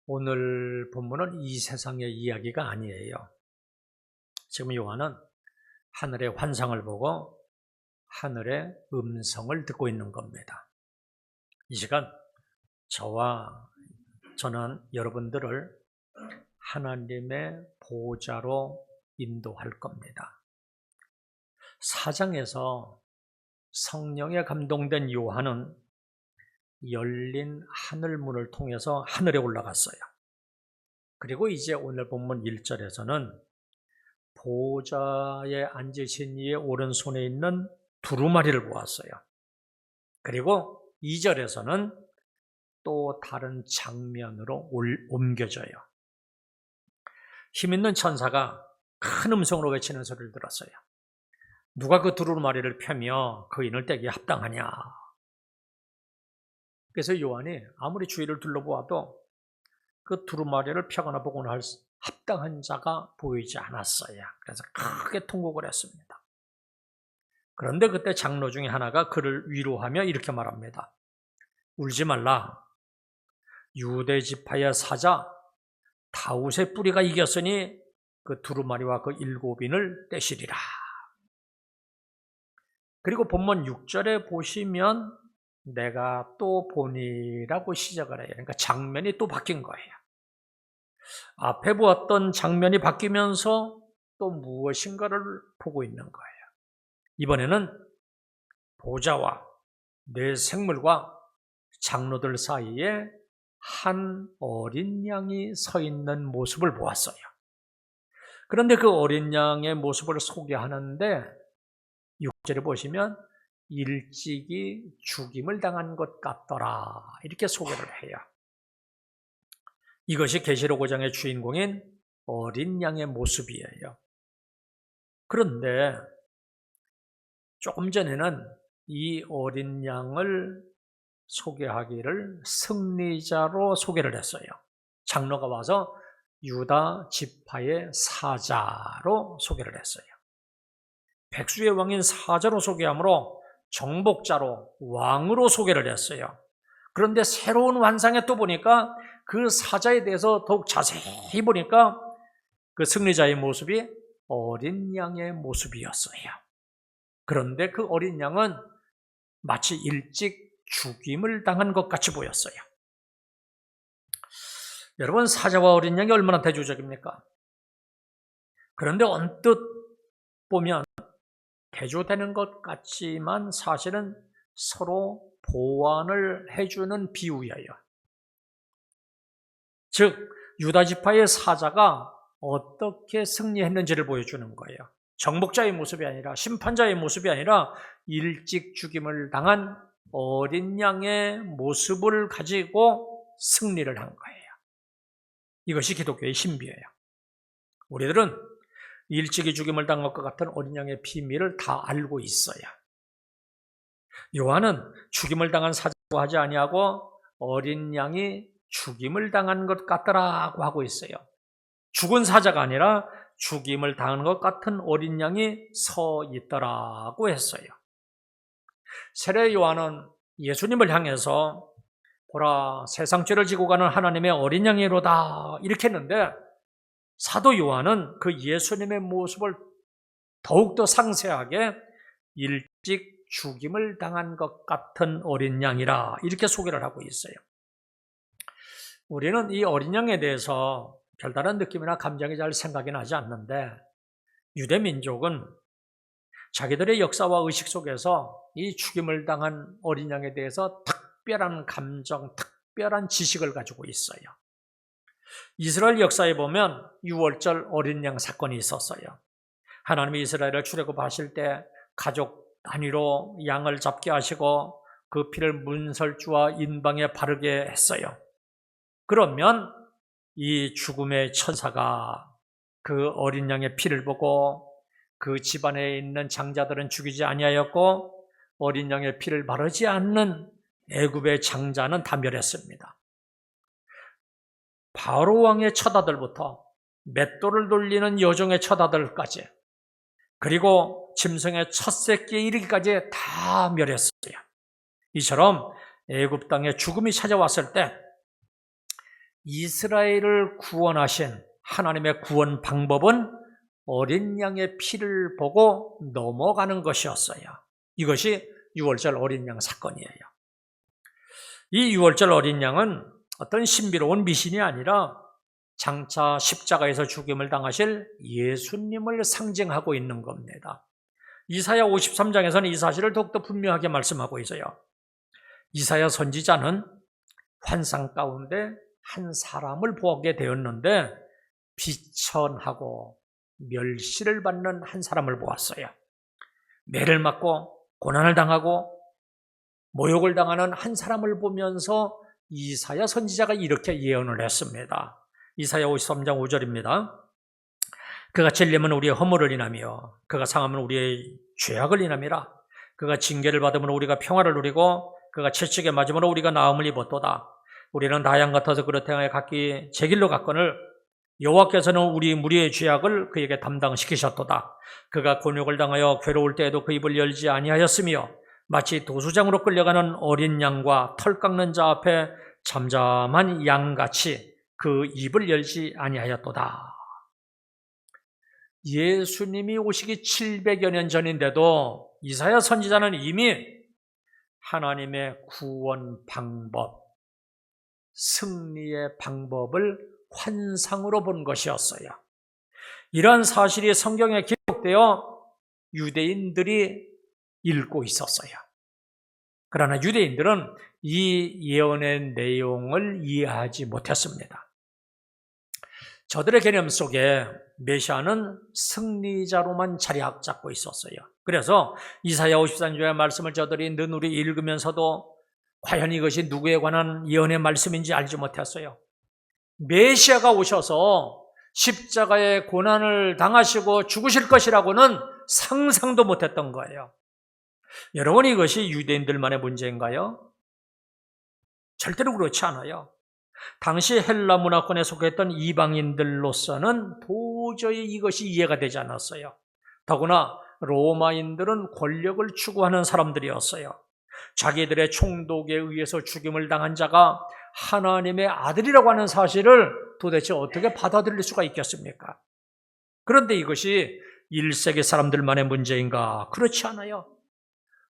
오늘 본문은 이 세상의 이야기가 아니에요. 지금 요한은 하늘의 환상을 보고 하늘의 음성을 듣고 있는 겁니다. 이 시간 저는 여러분들을 하나님의 보좌로 인도할 겁니다. 4장에서 성령에 감동된 요한은 열린 하늘문을 통해서 하늘에 올라갔어요. 그리고 이제 오늘 본문 1절에서는 보좌에 앉으신 이의 오른손에 있는 두루마리를 보았어요. 그리고 2절에서는 또 다른 장면으로 옮겨져요. 힘있는 천사가 큰 음성으로 외치는 소리를 들었어요. 누가 그 두루마리를 펴며 그인을 떼기에 합당하냐? 그래서 요한이 아무리 주위를 둘러보아도 그 두루마리를 펴거나 보거나 할 합당한 자가 보이지 않았어요. 그래서 크게 통곡을 했습니다. 그런데 그때 장로 중에 하나가 그를 위로하며 이렇게 말합니다. 울지 말라. 유대 지파의 사자 다윗의 뿌리가 이겼으니 그 두루마리와 그 7인을 떼시리라. 그리고 본문 6절에 보시면 내가 또 보니라고 시작을 해요. 그러니까 장면이 또 바뀐 거예요. 앞에 보았던 장면이 바뀌면서 또 무엇인가를 보고 있는 거예요. 이번에는 보좌와 네 생물과 장로들 사이에 한 어린 양이 서 있는 모습을 보았어요. 그런데 그 어린 양의 모습을 소개하는데 6절에 보시면 일찍이 죽임을 당한 것 같더라 이렇게 소개를 해요. 이것이 계시록 5장의 주인공인 어린 양의 모습이에요. 그런데 조금 전에는 이 어린 양을 소개하기를 승리자로 소개를 했어요. 장로가 와서 유다 지파의 사자로 소개를 했어요. 백수의 왕인 사자로 소개하므로 정복자로 왕으로 소개를 했어요. 그런데 새로운 환상에 또 보니까 그 사자에 대해서 더욱 자세히 보니까 그 승리자의 모습이 어린 양의 모습이었어요. 그런데 그 어린 양은 마치 일찍 죽임을 당한 것 같이 보였어요. 여러분, 사자와 어린 양이 얼마나 대조적입니까? 그런데 언뜻 보면 대조되는 것 같지만 사실은 서로 보완을 해주는 비유예요. 즉, 유다 지파의 사자가 어떻게 승리했는지를 보여주는 거예요. 정복자의 모습이 아니라 심판자의 모습이 아니라 일찍 죽임을 당한 어린 양의 모습을 가지고 승리를 한 거예요. 이것이 기독교의 신비예요. 우리들은 일찍이 죽임을 당한 것 같은 어린 양의 비밀을 다 알고 있어요. 요한은 죽임을 당한 사자라고 하지 아니하고 어린 양이 죽임을 당한 것 같더라고 하고 있어요. 죽은 사자가 아니라 죽임을 당한 것 같은 어린 양이 서 있더라고 했어요. 세례 요한은 예수님을 향해서 보라 세상 죄를 지고 가는 하나님의 어린 양이로다 이렇게 했는데 사도 요한은 그 예수님의 모습을 더욱더 상세하게 일찍 죽임을 당한 것 같은 어린 양이라 이렇게 소개를 하고 있어요. 우리는 이 어린 양에 대해서 별다른 느낌이나 감정이 잘 생각이 나지 않는데 유대 민족은 자기들의 역사와 의식 속에서 이 죽임을 당한 어린 양에 대해서 특별한 감정, 특별한 지식을 가지고 있어요. 이스라엘 역사에 보면 6월절 어린 양 사건이 있었어요. 하나님이 이스라엘을 출애굽하실 때 가족 단위로 양을 잡게 하시고 그 피를 문설주와 인방에 바르게 했어요. 그러면 이 죽음의 천사가 그 어린 양의 피를 보고 그 집안에 있는 장자들은 죽이지 아니하였고 어린 양의 피를 바르지 않는 애굽의 장자는 다 멸했습니다. 바로 왕의 처다들부터 맷돌을 돌리는 여종의 처다들까지 그리고 짐승의 첫 새끼에 이르기까지 다 멸했어요. 이처럼 애굽 땅에 죽음이 찾아왔을 때 이스라엘을 구원하신 하나님의 구원 방법은 어린 양의 피를 보고 넘어가는 것이었어요. 이것이 유월절 어린 양 사건이에요. 이 유월절 어린 양은 어떤 신비로운 미신이 아니라 장차 십자가에서 죽임을 당하실 예수님을 상징하고 있는 겁니다. 이사야 53장에서는 이 사실을 더욱더 분명하게 말씀하고 있어요. 이사야 선지자는 환상 가운데 한 사람을 보게 되었는데 비천하고 멸시를 받는 한 사람을 보았어요. 매를 맞고 고난을 당하고 모욕을 당하는 한 사람을 보면서 이사야 선지자가 이렇게 예언을 했습니다. 이사야 53장 5절입니다. 그가 찔림은 우리의 허물을 인하며 그가 상함은 우리의 죄악을 인함이라. 그가 징계를 받음으로 우리가 평화를 누리고 그가 채찍에 맞음으로 우리가 나음을 입었도다. 우리는 다양 같아서 그렇게 하여 각기 제 길로 갔거늘 여호와께서는 우리 무리의 죄악을 그에게 담당시키셨도다. 그가 곤욕을 당하여 괴로울 때에도 그 입을 열지 아니하였으며 마치 도수장으로 끌려가는 어린 양과 털 깎는 자 앞에 잠잠한 양같이 그 입을 열지 아니하였도다. 예수님이 오시기 700여 년 전인데도 이사야 선지자는 이미 하나님의 구원 방법, 승리의 방법을 환상으로 본 것이었어요. 이러한 사실이 성경에 기록되어 유대인들이 읽고 있었어요. 그러나 유대인들은 이 예언의 내용을 이해하지 못했습니다. 저들의 개념 속에 메시아는 승리자로만 자리 잡고 있었어요. 그래서 이사야 53장의 말씀을 저들이 느누리 읽으면서도 과연 이것이 누구에 관한 예언의 말씀인지 알지 못했어요. 메시아가 오셔서 십자가의 고난을 당하시고 죽으실 것이라고는 상상도 못했던 거예요. 여러분, 이것이 유대인들만의 문제인가요? 절대로 그렇지 않아요. 당시 헬라 문화권에 속했던 이방인들로서는 도저히 이것이 이해가 되지 않았어요. 더구나 로마인들은 권력을 추구하는 사람들이었어요. 자기들의 총독에 의해서 죽임을 당한 자가 하나님의 아들이라고 하는 사실을 도대체 어떻게 받아들일 수가 있겠습니까? 그런데 이것이 1세기 사람들만의 문제인가? 그렇지 않아요.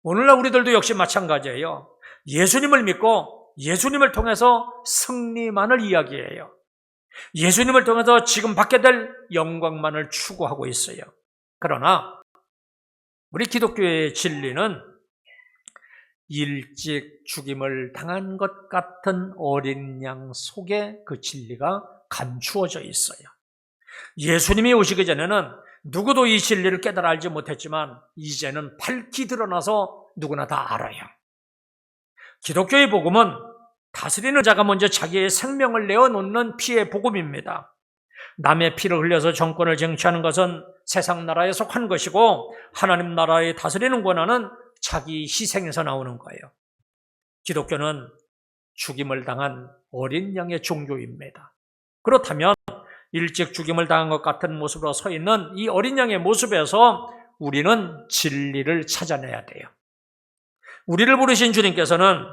오늘날 우리들도 역시 마찬가지예요. 예수님을 믿고 예수님을 통해서 승리만을 이야기해요. 예수님을 통해서 지금 받게 될 영광만을 추구하고 있어요. 그러나 우리 기독교의 진리는 일찍 죽임을 당한 것 같은 어린 양 속에 그 진리가 감추어져 있어요. 예수님이 오시기 전에는 누구도 이 진리를 깨달아 알지 못했지만 이제는 밝히 드러나서 누구나 다 알아요. 기독교의 복음은 다스리는 자가 먼저 자기의 생명을 내어놓는 피의 복음입니다. 남의 피를 흘려서 정권을 쟁취하는 것은 세상 나라에 속한 것이고 하나님 나라의 다스리는 권한은 자기 희생에서 나오는 거예요. 기독교는 죽임을 당한 어린 양의 종교입니다. 그렇다면 일찍 죽임을 당한 것 같은 모습으로 서 있는 이 어린 양의 모습에서 우리는 진리를 찾아내야 돼요. 우리를 부르신 주님께서는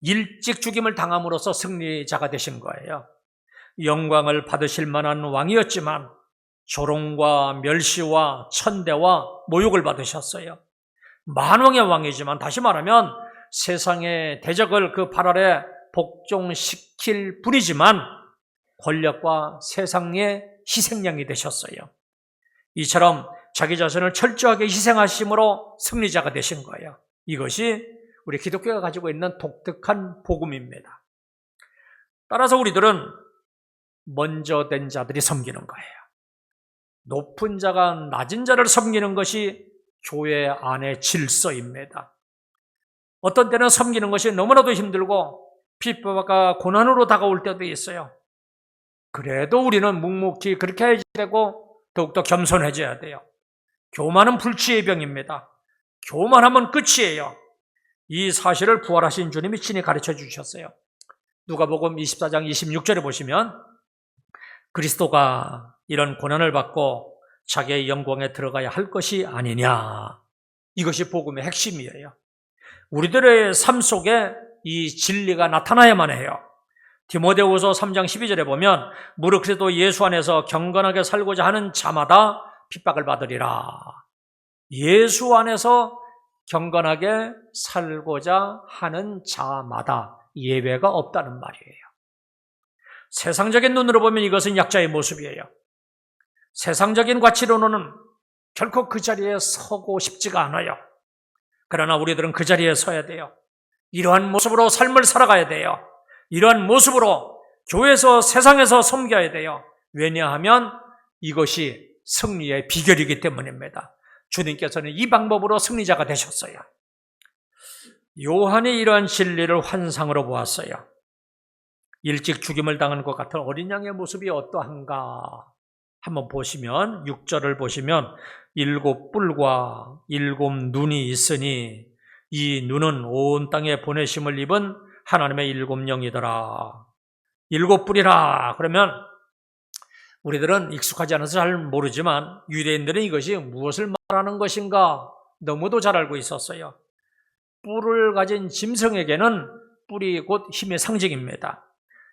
일찍 죽임을 당함으로써 승리자가 되신 거예요. 영광을 받으실 만한 왕이었지만 조롱과 멸시와 천대와 모욕을 받으셨어요. 만왕의 왕이지만 다시 말하면 세상의 대적을 그 발 아래 복종시킬 뿐이지만 권력과 세상의 희생양이 되셨어요. 이처럼 자기 자신을 철저하게 희생하심으로 승리자가 되신 거예요. 이것이 우리 기독교가 가지고 있는 독특한 복음입니다. 따라서 우리들은 먼저 된 자들이 섬기는 거예요. 높은 자가 낮은 자를 섬기는 것이 교회 안의 질서입니다. 어떤 때는 섬기는 것이 너무나도 힘들고 핍박과 고난으로 다가올 때도 있어요. 그래도 우리는 묵묵히 그렇게 해야 되고 더욱더 겸손해져야 돼요. 교만은 불치의 병입니다. 교만하면 끝이에요. 이 사실을 부활하신 주님이 친히 가르쳐 주셨어요. 누가복음 24장 26절에 보시면 그리스도가 이런 고난을 받고 자기의 영광에 들어가야 할 것이 아니냐. 이것이 복음의 핵심이에요. 우리들의 삶 속에 이 진리가 나타나야만 해요. 디모데후서 3장 12절에 보면 무릇 그리스도 예수 안에서 경건하게 살고자 하는 자마다 핍박을 받으리라. 예수 안에서 경건하게 살고자 하는 자마다 예외가 없다는 말이에요. 세상적인 눈으로 보면 이것은 약자의 모습이에요. 세상적인 가치로는 결코 그 자리에 서고 싶지가 않아요. 그러나 우리들은 그 자리에 서야 돼요. 이러한 모습으로 삶을 살아가야 돼요. 이러한 모습으로 교회에서 세상에서 섬겨야 돼요. 왜냐하면 이것이 승리의 비결이기 때문입니다. 주님께서는 이 방법으로 승리자가 되셨어요. 요한이 이러한 진리를 환상으로 보았어요. 일찍 죽임을 당한 것 같은 어린 양의 모습이 어떠한가 한번 보시면 6절을 보시면 7 뿔과 7 눈이 있으니 이 눈은 온 땅에 보내심을 입은 하나님의 7 영이더라. 7 뿔이라 그러면 우리들은 익숙하지 않아서 잘 모르지만 유대인들은 이것이 무엇을 말하는 것인가 너무도 잘 알고 있었어요. 뿔을 가진 짐승에게는 뿔이 곧 힘의 상징입니다.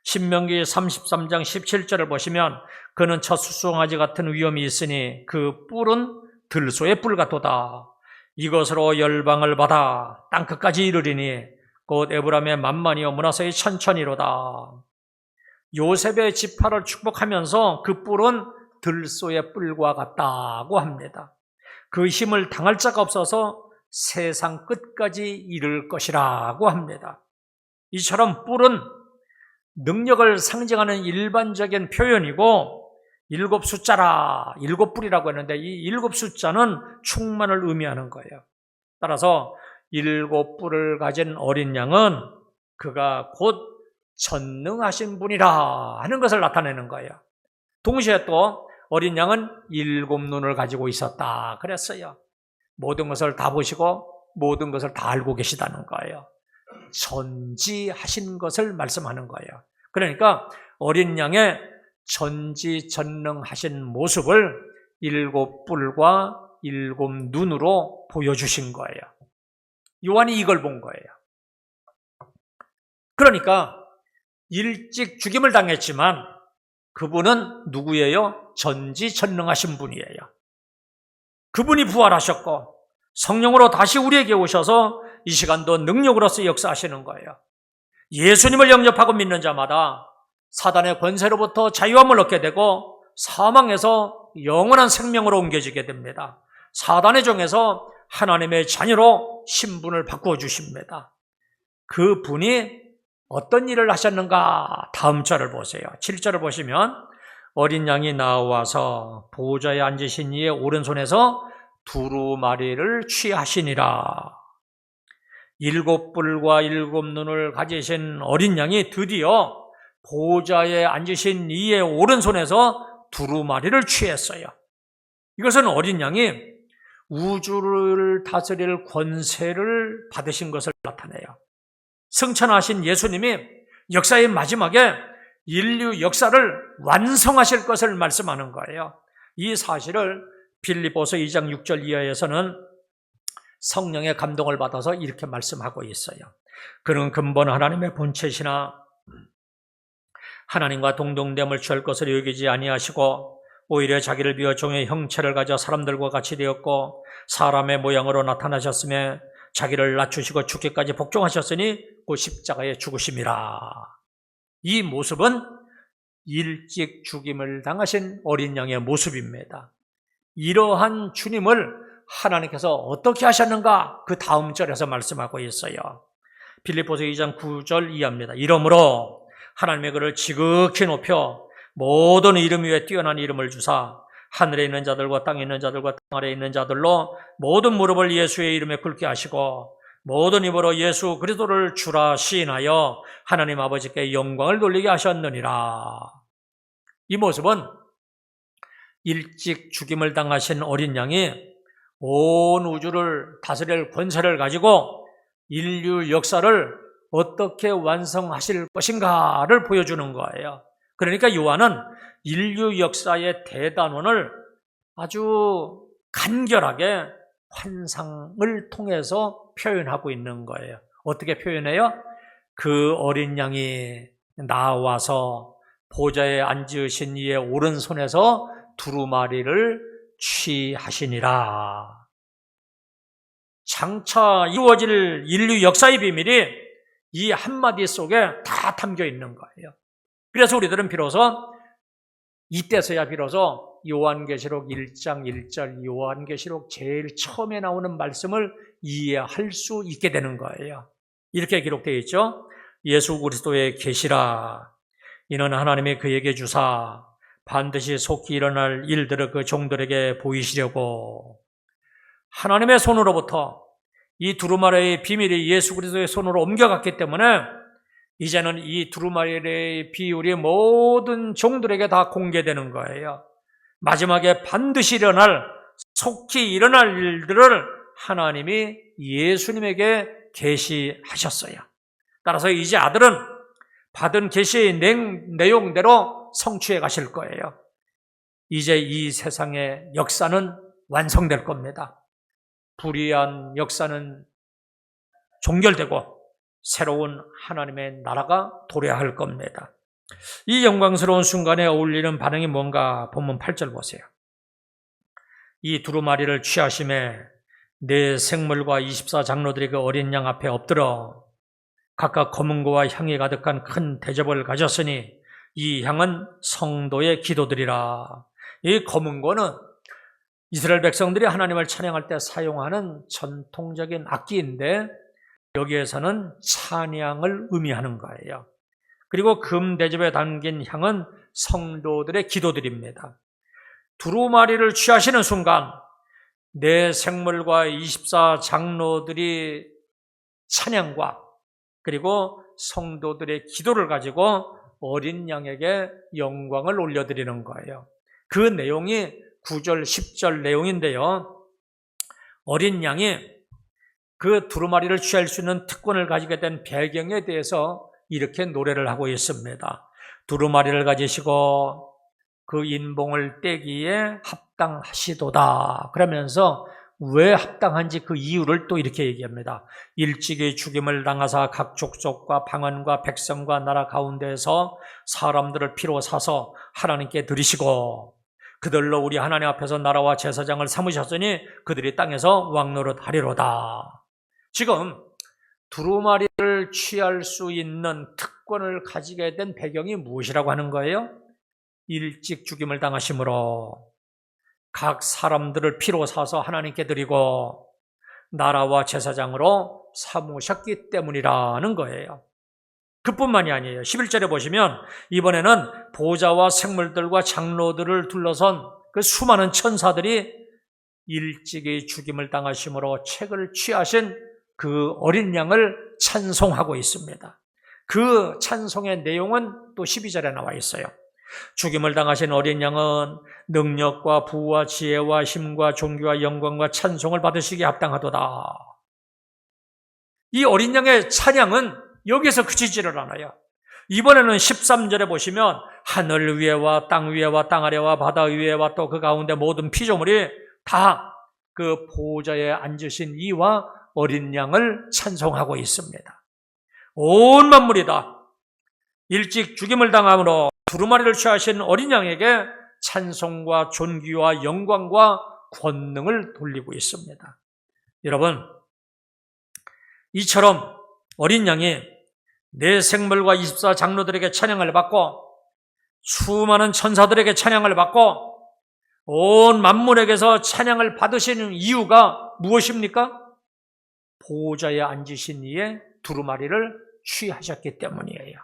신명기 33장 17절을 보시면 그는 첫 수송아지 같은 위엄이 있으니 그 뿔은 들소의 뿔 같도다. 이것으로 열방을 받아 땅끝까지 이르리니 곧 에브라임의 만만이요 므낫세의 천천히로다. 요셉의 지파를 축복하면서 그 뿔은 들소의 뿔과 같다고 합니다. 그 힘을 당할 자가 없어서 세상 끝까지 이를 것이라고 합니다. 이처럼 뿔은 능력을 상징하는 일반적인 표현이고 7 숫자라 7 뿔이라고 했는데 이 7 숫자는 충만을 의미하는 거예요. 따라서 7 뿔을 가진 어린 양은 그가 곧 전능하신 분이라 하는 것을 나타내는 거예요. 동시에 또 어린 양은 7 눈을 가지고 있었다 그랬어요. 모든 것을 다 보시고 모든 것을 다 알고 계시다는 거예요. 전지하신 것을 말씀하는 거예요. 그러니까 어린 양의 전지전능하신 모습을 7 뿔과 7 눈으로 보여주신 거예요. 요한이 이걸 본 거예요. 그러니까 일찍 죽임을 당했지만 그분은 누구예요? 전지전능하신 분이에요. 그분이 부활하셨고 성령으로 다시 우리에게 오셔서 이 시간도 능력으로서 역사하시는 거예요. 예수님을 영접하고 믿는 자마다 사단의 권세로부터 자유함을 얻게 되고 사망에서 영원한 생명으로 옮겨지게 됩니다. 사단의 종에서 하나님의 자녀로 신분을 바꾸어 주십니다. 그 분이 어떤 일을 하셨는가? 다음 절을 보세요. 7절을 보시면 어린 양이 나와서 보좌에 앉으신 이의 오른손에서 두루마리를 취하시니라. 7 뿔과 7 눈을 가지신 어린 양이 드디어 보좌에 앉으신 이의 오른손에서 두루마리를 취했어요. 이것은 어린 양이 우주를 다스릴 권세를 받으신 것을 나타내요. 승천하신 예수님이 역사의 마지막에 인류 역사를 완성하실 것을 말씀하는 거예요. 이 사실을 빌립보서 2장 6절 이하에서는 성령의 감동을 받아서 이렇게 말씀하고 있어요. 그는 근본 하나님의 본체시나 하나님과 동등됨을 취할 것을 여기지 아니하시고 오히려 자기를 비워 종의 형체를 가져 사람들과 같이 되었고 사람의 모양으로 나타나셨으며 자기를 낮추시고 죽기까지 복종하셨으니 그 십자가에 죽으심이라. 이 모습은 일찍 죽임을 당하신 어린 양의 모습입니다. 이러한 주님을 하나님께서 어떻게 하셨는가? 그 다음 절에서 말씀하고 있어요. 빌립보서 2장 9절 이하입니다. 이러므로 하나님의 그를 지극히 높여 모든 이름 위에 뛰어난 이름을 주사 하늘에 있는 자들과 땅에 있는 자들과 땅 아래에 있는 자들로 모든 무릎을 예수의 이름에 꿇게 하시고 모든 입으로 예수 그리스도를 주라 시인하여 하나님 아버지께 영광을 돌리게 하셨느니라. 이 모습은 일찍 죽임을 당하신 어린 양이 온 우주를 다스릴 권세를 가지고 인류 역사를 어떻게 완성하실 것인가를 보여주는 거예요. 그러니까 요한은 인류 역사의 대단원을 아주 간결하게 환상을 통해서 표현하고 있는 거예요. 어떻게 표현해요? 그 어린 양이 나와서 보좌에 앉으신 이의 오른손에서 두루마리를 취하시니라. 장차 이루어질 인류 역사의 비밀이 이 한마디 속에 다 담겨 있는 거예요. 그래서 우리들은 비로소 이때서야 비로소 요한계시록 1장 1절, 요한계시록 제일 처음에 나오는 말씀을 이해할 수 있게 되는 거예요. 이렇게 기록되어 있죠. 예수 그리스도의 계시라. 이는 하나님이 그에게 주사 반드시 속히 일어날 일들을 그 종들에게 보이시려고 하나님의 손으로부터 이 두루마리의 비밀이 예수 그리스도의 손으로 옮겨갔기 때문에 이제는 이 두루마리의 비율이 모든 종들에게 다 공개되는 거예요. 마지막에 반드시 일어날, 속히 일어날 일들을 하나님이 예수님에게 계시하셨어요. 따라서 이제 아들은 받은 계시의 내용대로 성취해 가실 거예요. 이제 이 세상의 역사는 완성될 겁니다. 불의한 역사는 종결되고 새로운 하나님의 나라가 도래할 겁니다. 이 영광스러운 순간에 어울리는 반응이 뭔가 본문 8절 보세요. 이 두루마리를 취하심에 네 생물과 24장로들이 그 어린 양 앞에 엎드려 각각 검은 고와 향이 가득한 큰 대접을 가졌으니 이 향은 성도의 기도들이라. 이 검은 고는 이스라엘 백성들이 하나님을 찬양할 때 사용하는 전통적인 악기인데 여기에서는 찬양을 의미하는 거예요. 그리고 금 대접에 담긴 향은 성도들의 기도들입니다. 두루마리를 취하시는 순간 네 생물과 24장로들이 찬양과 그리고 성도들의 기도를 가지고 어린 양에게 영광을 올려드리는 거예요. 그 내용이 9절, 10절 내용인데요. 어린 양이 그 두루마리를 취할 수 있는 특권을 가지게 된 배경에 대해서 이렇게 노래를 하고 있습니다. 두루마리를 가지시고 그 인봉을 떼기에 합당하시도다. 그러면서 왜 합당한지 그 이유를 또 이렇게 얘기합니다. 일찍이 죽임을 당하사 각 족속과 방언과 백성과 나라 가운데에서 사람들을 피로 사서 하나님께 드리시고 그들로 우리 하나님 앞에서 나라와 제사장을 삼으셨으니 그들이 땅에서 왕노릇 하리로다. 지금 두루마리를 취할 수 있는 특권을 가지게 된 배경이 무엇이라고 하는 거예요? 일찍 죽임을 당하심으로 각 사람들을 피로 사서 하나님께 드리고 나라와 제사장으로 삼으셨기 때문이라는 거예요. 그뿐만이 아니에요. 11절에 보시면 이번에는 보좌와 생물들과 장로들을 둘러선 그 수많은 천사들이 일찍이 죽임을 당하심으로 책을 취하신 그 어린 양을 찬송하고 있습니다. 그 찬송의 내용은 또 12절에 나와 있어요. 죽임을 당하신 어린 양은 능력과 부와 지혜와 힘과 존귀와 영광과 찬송을 받으시기에 합당하도다. 이 어린 양의 찬양은 여기서 그치지를 않아요. 이번에는 13절에 보시면 하늘 위에와 땅 위에와 땅 아래와 바다 위에와 또 그 가운데 모든 피조물이 다 그 보좌에 앉으신 이와 어린 양을 찬송하고 있습니다. 온 만물이 다 일찍 죽임을 당함으로 두루마리를 취하신 어린 양에게 찬송과 존귀와 영광과 권능을 돌리고 있습니다. 여러분, 이처럼 어린 양이 네 생물과 24장로들에게 찬양을 받고 수많은 천사들에게 찬양을 받고 온 만물에게서 찬양을 받으시는 이유가 무엇입니까? 보좌에 앉으신 이의 두루마리를 취하셨기 때문이에요.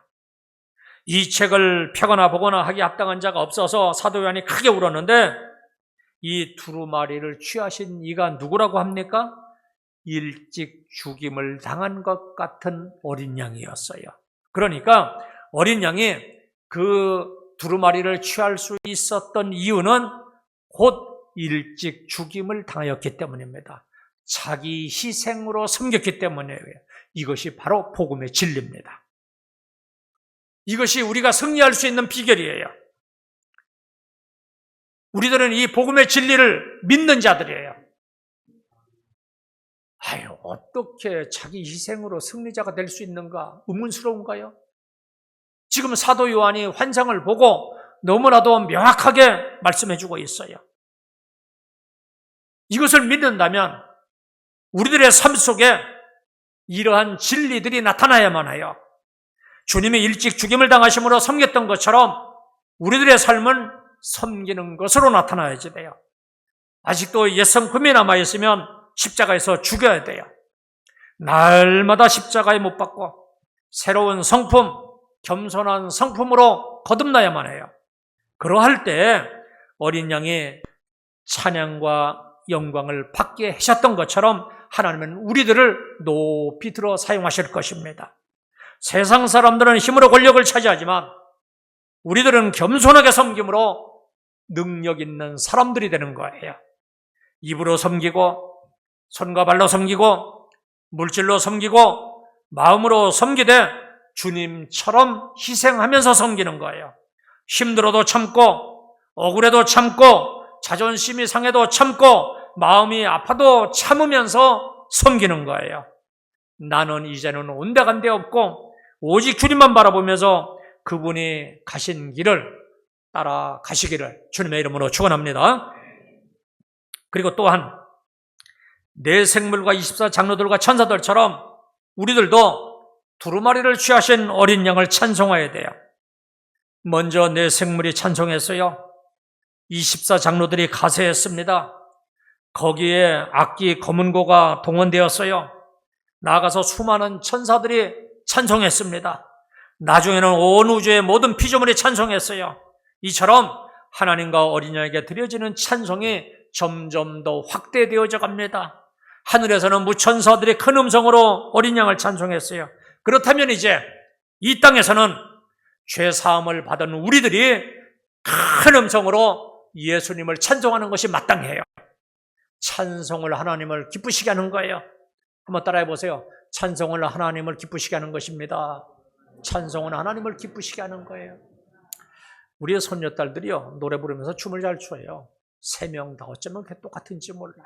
이 책을 펴거나 보거나 하기 합당한 자가 없어서 사도 요한이 크게 울었는데 이 두루마리를 취하신 이가 누구라고 합니까? 일찍 죽임을 당한 것 같은 어린 양이었어요. 그러니까 어린 양이 그 두루마리를 취할 수 있었던 이유는 곧 일찍 죽임을 당하였기 때문입니다. 자기 희생으로 섬겼기 때문이에요. 이것이 바로 복음의 진리입니다. 이것이 우리가 승리할 수 있는 비결이에요. 우리들은 이 복음의 진리를 믿는 자들이에요. 아유, 어떻게 자기 희생으로 승리자가 될 수 있는가? 의문스러운가요? 지금 사도 요한이 환상을 보고 너무나도 명확하게 말씀해주고 있어요. 이것을 믿는다면 우리들의 삶 속에 이러한 진리들이 나타나야만 해요. 주님이 일찍 죽임을 당하심으로 섬겼던 것처럼 우리들의 삶은 섬기는 것으로 나타나야지 돼요. 아직도 옛성품이 남아있으면 십자가에서 죽여야 돼요. 날마다 십자가에 못 박고 새로운 성품, 겸손한 성품으로 거듭나야만 해요. 그러할 때 어린 양이 찬양과 영광을 받게 하셨던 것처럼 하나님은 우리들을 높이 들어 사용하실 것입니다. 세상 사람들은 힘으로 권력을 차지하지만 우리들은 겸손하게 섬김으로 능력 있는 사람들이 되는 거예요. 입으로 섬기고 손과 발로 섬기고 물질로 섬기고 마음으로 섬기되 주님처럼 희생하면서 섬기는 거예요. 힘들어도 참고 억울해도 참고 자존심이 상해도 참고 마음이 아파도 참으면서 섬기는 거예요. 나는 이제는 온데간데 없고 오직 주님만 바라보면서 그분이 가신 길을 따라가시기를 주님의 이름으로 축원합니다. 그리고 또한 내 생물과 24 장로들과 천사들처럼 우리들도 두루마리를 취하신 어린 양을 찬송해야 돼요. 먼저 내 생물이 찬송했어요. 24 장로들이 가세했습니다. 거기에 악기 검은고가 동원되었어요. 나아가서 수많은 천사들이 찬송했습니다. 나중에는 온 우주의 모든 피조물이 찬송했어요. 이처럼 하나님과 어린 양에게 드려지는 찬송이 점점 더 확대되어져 갑니다. 하늘에서는 무천사들이 큰 음성으로 어린 양을 찬송했어요. 그렇다면 이제 이 땅에서는 죄사함을 받은 우리들이 큰 음성으로 예수님을 찬송하는 것이 마땅해요. 찬송을 하나님을 기쁘시게 하는 거예요. 한번 따라해 보세요. 찬송을 하나님을 기쁘시게 하는 것입니다. 찬송은 하나님을 기쁘시게 하는 거예요. 우리의 손녀딸들이요, 노래 부르면서 춤을 잘 춰요. 3명 다 어쩌면 그게 똑같은지 몰라요.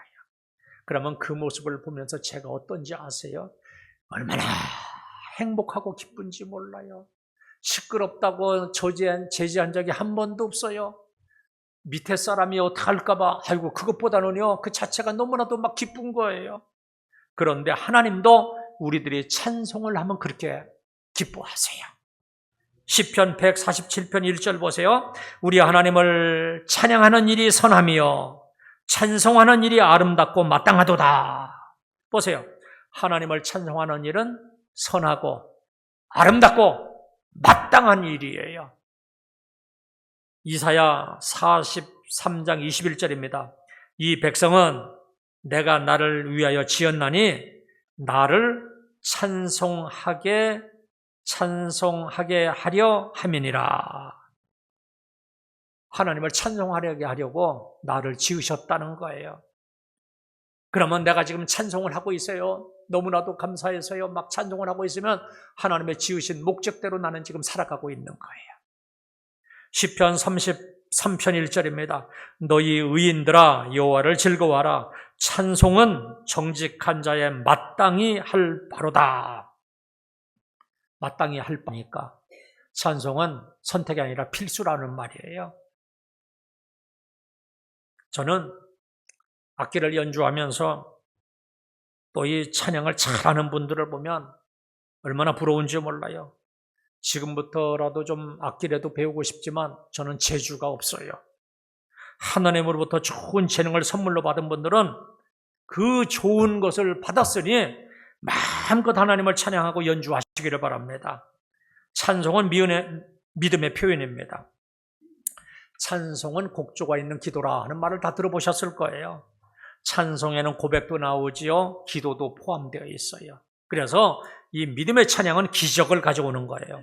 그러면 그 모습을 보면서 제가 어떤지 아세요? 얼마나 행복하고 기쁜지 몰라요. 시끄럽다고 제지한 적이 한 번도 없어요. 밑에 사람이 어떡할까 봐, 아이고 그것보다는요 그 자체가 너무나도 막 기쁜 거예요. 그런데 하나님도 우리들이 찬송을 하면 그렇게 기뻐하세요. 시편 147편 1절 보세요. 우리 하나님을 찬양하는 일이 선하며 찬송하는 일이 아름답고 마땅하도다. 보세요. 하나님을 찬송하는 일은 선하고 아름답고 마땅한 일이에요. 이사야 43장 21절입니다. 이 백성은 내가 나를 위하여 지었나니 나를 찬송하게 하려 함이니라. 하나님을 찬송하게 하려고 나를 지으셨다는 거예요. 그러면 내가 지금 찬송을 하고 있어요. 너무나도 감사해서요. 막 찬송을 하고 있으면 하나님의 지으신 목적대로 나는 지금 살아가고 있는 거예요. 시편 33편 1절입니다. 너희 의인들아 여호와를 즐거워하라. 찬송은 정직한 자의 마땅히 할 바로다. 마땅히 할 바니까 찬송은 선택이 아니라 필수라는 말이에요. 저는 악기를 연주하면서 또 이 찬양을 잘하는 분들을 보면 얼마나 부러운지 몰라요. 지금부터라도 좀 악기라도 배우고 싶지만 저는 재주가 없어요. 하나님으로부터 좋은 재능을 선물로 받은 분들은 그 좋은 것을 받았으니 마음껏 하나님을 찬양하고 연주하시기를 바랍니다. 찬송은 믿음의 표현입니다. 찬송은 곡조가 있는 기도라 하는 말을 다 들어보셨을 거예요. 찬송에는 고백도 나오지요, 기도도 포함되어 있어요. 그래서 이 믿음의 찬양은 기적을 가져오는 거예요.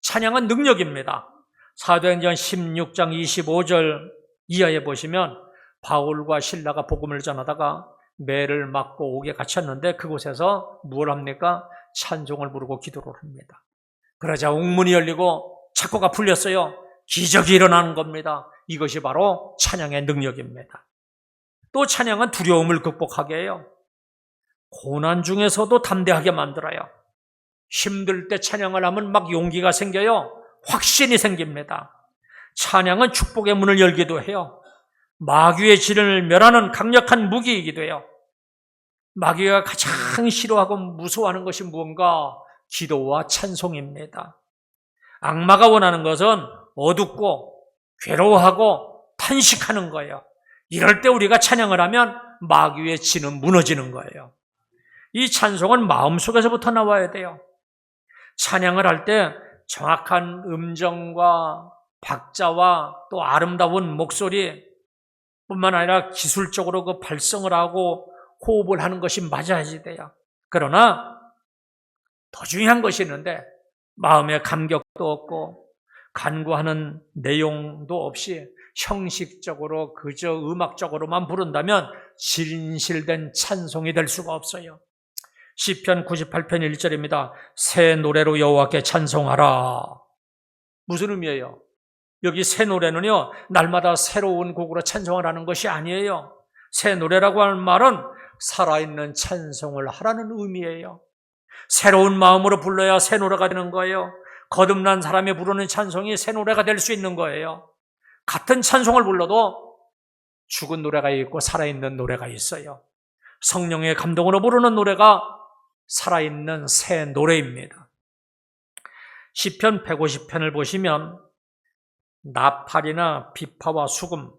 찬양은 능력입니다. 사도행전 16장 25절 이하에 보시면 바울과 실라가 복음을 전하다가 매를 맞고 옥에 갇혔는데 그곳에서 뭘 합니까? 찬송을 부르고 기도를 합니다. 그러자 옥문이 열리고 창고가 풀렸어요. 기적이 일어나는 겁니다. 이것이 바로 찬양의 능력입니다. 또 찬양은 두려움을 극복하게 해요. 고난 중에서도 담대하게 만들어요. 힘들 때 찬양을 하면 막 용기가 생겨요. 확신이 생깁니다. 찬양은 축복의 문을 열기도 해요. 마귀의 진을 멸하는 강력한 무기이기도 해요. 마귀가 가장 싫어하고 무서워하는 것이 무언가? 기도와 찬송입니다. 악마가 원하는 것은 어둡고 괴로워하고 탄식하는 거예요. 이럴 때 우리가 찬양을 하면 마귀의 진은 무너지는 거예요. 이 찬송은 마음속에서부터 나와야 돼요. 찬양을 할 때 정확한 음정과 박자와 또 아름다운 목소리 뿐만 아니라 기술적으로 그 발성을 하고 호흡을 하는 것이 맞아야지 돼요. 그러나 더 중요한 것이 있는데 마음의 감격도 없고 간구하는 내용도 없이 형식적으로 그저 음악적으로만 부른다면 진실된 찬송이 될 수가 없어요. 시편 98편 1절입니다. 새 노래로 여호와께 찬송하라. 무슨 의미예요? 여기 새 노래는요, 날마다 새로운 곡으로 찬송을 하는 것이 아니에요. 새 노래라고 하는 말은 살아있는 찬송을 하라는 의미예요. 새로운 마음으로 불러야 새 노래가 되는 거예요. 거듭난 사람이 부르는 찬송이 새 노래가 될 수 있는 거예요. 같은 찬송을 불러도 죽은 노래가 있고 살아있는 노래가 있어요. 성령의 감동으로 부르는 노래가 살아있는 새 노래입니다. 시편 150편을 보시면 나팔이나 비파와 수금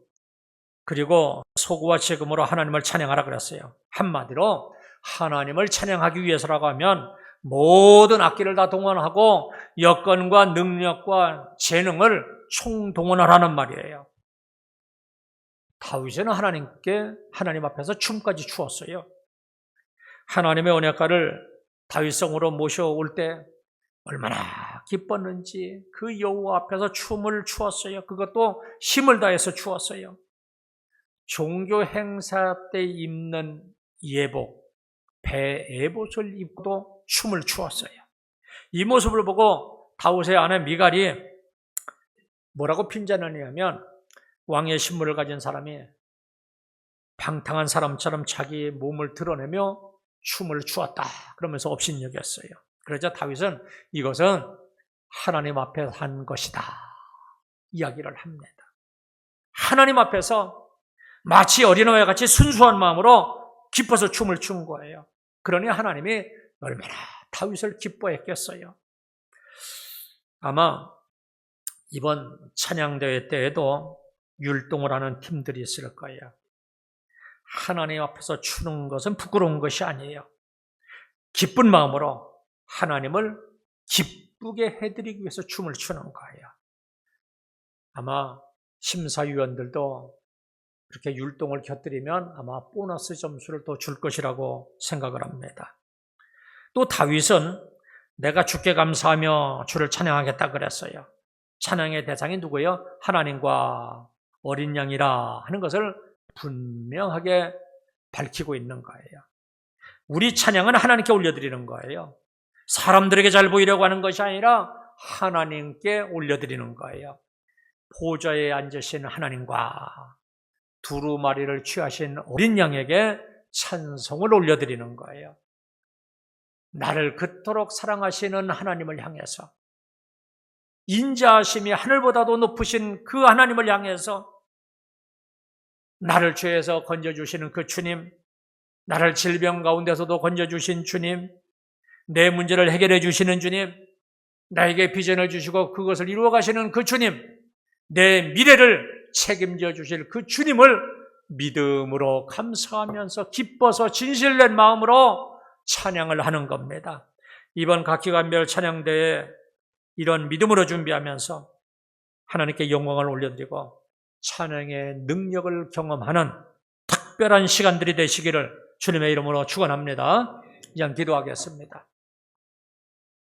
그리고 소구와 제금으로 하나님을 찬양하라 그랬어요. 한마디로 하나님을 찬양하기 위해서라고 하면 모든 악기를 다 동원하고 여건과 능력과 재능을 총동원하라는 말이에요. 다윗은 하나님 앞에서 춤까지 추었어요. 하나님의 언약궤를 다윗성으로 모셔올 때 얼마나 기뻤는지 그 여호와 앞에서 춤을 추었어요. 그것도 힘을 다해서 추었어요. 종교 행사 때 입는 예복, 배예복을 입고도 춤을 추었어요. 이 모습을 보고 다윗의 아내 미갈이 뭐라고 핀잔하냐면 왕의 신분을 가진 사람이 방탕한 사람처럼 자기 몸을 드러내며 춤을 추었다. 그러면서 업신여겼어요. 그러자 다윗은 이것은 하나님 앞에서 한 것이다. 이야기를 합니다. 하나님 앞에서 마치 어린아이와 같이 순수한 마음으로 기뻐서 춤을 춘 거예요. 그러니 하나님이 얼마나 다윗을 기뻐했겠어요. 아마 이번 찬양대회 때에도 율동을 하는 팀들이 있을 거예요. 하나님 앞에서 추는 것은 부끄러운 것이 아니에요. 기쁜 마음으로 하나님을 기쁘게 해드리기 위해서 춤을 추는 거예요. 아마 심사위원들도 그렇게 율동을 곁들이면 아마 보너스 점수를 더 줄 것이라고 생각을 합니다. 또 다윗은 내가 주께 감사하며 주를 찬양하겠다 그랬어요. 찬양의 대상이 누구예요? 하나님과 어린 양이라 하는 것을 분명하게 밝히고 있는 거예요. 우리 찬양은 하나님께 올려드리는 거예요. 사람들에게 잘 보이려고 하는 것이 아니라 하나님께 올려드리는 거예요. 보좌에 앉으신 하나님과 두루마리를 취하신 어린 양에게 찬송을 올려드리는 거예요. 나를 그토록 사랑하시는 하나님을 향해서, 인자하심이 하늘보다도 높으신 그 하나님을 향해서, 나를 죄에서 건져주시는 그 주님, 나를 질병 가운데서도 건져주신 주님, 내 문제를 해결해 주시는 주님, 나에게 비전을 주시고 그것을 이루어 가시는 그 주님, 내 미래를 책임져 주실 그 주님을 믿음으로 감사하면서 기뻐서 진실된 마음으로 찬양을 하는 겁니다. 이번 각기간별 찬양대회 이런 믿음으로 준비하면서 하나님께 영광을 올려드리고 찬양의 능력을 경험하는 특별한 시간들이 되시기를 주님의 이름으로 축원합니다. 이제 기도하겠습니다.